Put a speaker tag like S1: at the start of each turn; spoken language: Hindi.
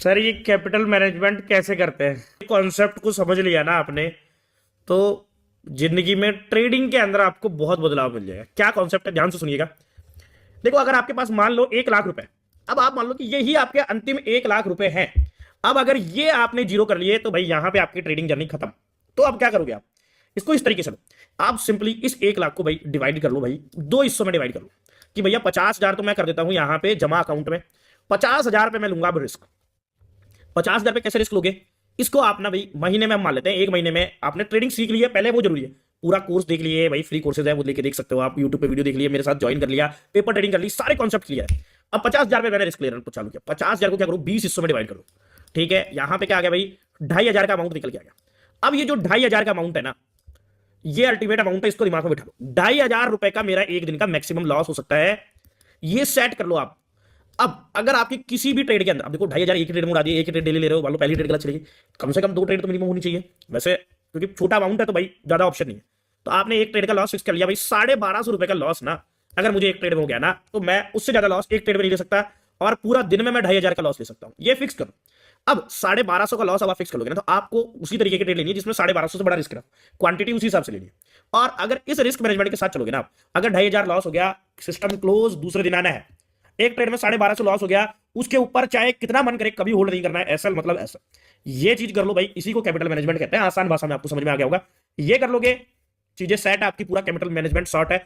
S1: सर ये कैपिटल मैनेजमेंट कैसे करते हैं, कॉन्सेप्ट को समझ लिया ना आपने तो जिंदगी में ट्रेडिंग के अंदर आपको बहुत बदलाव मिल जाएगा। क्या कॉन्सेप्ट है, ध्यान से सुनिएगा। देखो, अगर आपके पास मान लो 1 लाख रुपए, अब आप मान लो कि यही आपके अंतिम 1 लाख रुपए हैं। अब अगर ये आपने जीरो कर लिए तो भाई यहां पे आपकी ट्रेडिंग जर्नी खत्म। तो अब क्या करोगे आप, इसको इस तरीके से लो। आप सिंपली इस 1 लाख को भाई डिवाइड कर लो, भाई 2 हिस्सों में डिवाइड कर लो कि भैया 50,000 तो मैं कर देता हूं यहां पे जमा अकाउंट में, 50,000 पे मैं लूंगा अब रिस्क। 50,000 पे कैसे रिस्क लोगे, इसको आप ना भाई महीने में हम मान लेते हैं, 1 महीने में आपने ट्रेडिंग सीख ली है, पहले वो जरूरी है। पूरा कोर्स देख लिए भाई, फ्री कोर्सेज है वो लेके देख सकते हो आप, यूट्यूब पे वीडियो देख लिए, मेरे साथ ज्वाइन कर लिया, पेपर ट्रेडिंग कर ली, सारे कॉन्सेप्ट क्लियर है। अब 50,000 पे मैंने रिस्क लेना चालू किया, 50,000 को क्या करो 20 हिस्सों में डिवाइड करो। ठीक है, यहां पे क्या आ गया भाई, 2,500 का अमाउंट निकल के आ गया। अब ये जो 2,500 का अमाउंट है ना, ये अल्टीमेट अमाउंट है, इसको दिमाग में बिठा लो। 2,500 रुपए का मेरा एक दिन का मैक्सिमम लॉस हो सकता है, ये सेट कर लो आप। अब अगर आपकी किसी भी ट्रेड के अंदर, अब देखो 2,500 एक ही ट्रेड में उड़ा दिए, एक ही ट्रेड डेली ले रहे हो, मान लो पहली ट्रेड गलत चली गई, कम से कम 2 ट्रेड तो मिनिमम होनी चाहिए वैसे, क्योंकि छोटा अमाउंट है तो भाई ज्यादा ऑप्शन नहीं है। तो आपने एक ट्रेड का लॉस फिक्स कर लिया भाई, 1,250 रुपए का लॉस ना, अगर मुझे एक ट्रेड में हो गया ना तो मैं उससे ज्यादा लॉस एक ट्रेड में नहीं ले सकता, और पूरा दिन में मैं 2,500 का लॉस ले सकता हूं, ये फिक्स करो। अब 1,250 का लॉस अब आप फिक्स कर लोगे ना, तो आपको उसी तरीके की ट्रेड लेनी है जिसमें 1,250 से बड़ा रिस्क रहा, क्वांटिटी उसी हिसाब से लेनी है। और अगर इस रिस्क मैनेजमेंट के साथ चलोगे ना आप, अगर 2,500 लॉस हो गया, सिस्टम क्लोज, दूसरे दिन आना है, एक ट्रेड में 1,250 लॉस हो गया, उसके ऊपर चाहे कितना मन करे कभी होल्ड नहीं करना है, ऐसा मतलब ऐसा। ये चीज कर लो भाई, इसी को कैपिटल मैनेजमेंट कहते हैं, आसान भाषा में आपको समझ में आ गया होगा। ये कर लोगे, चीजें सेट, आपकी पूरा कैपिटल मैनेजमेंट शॉर्ट है।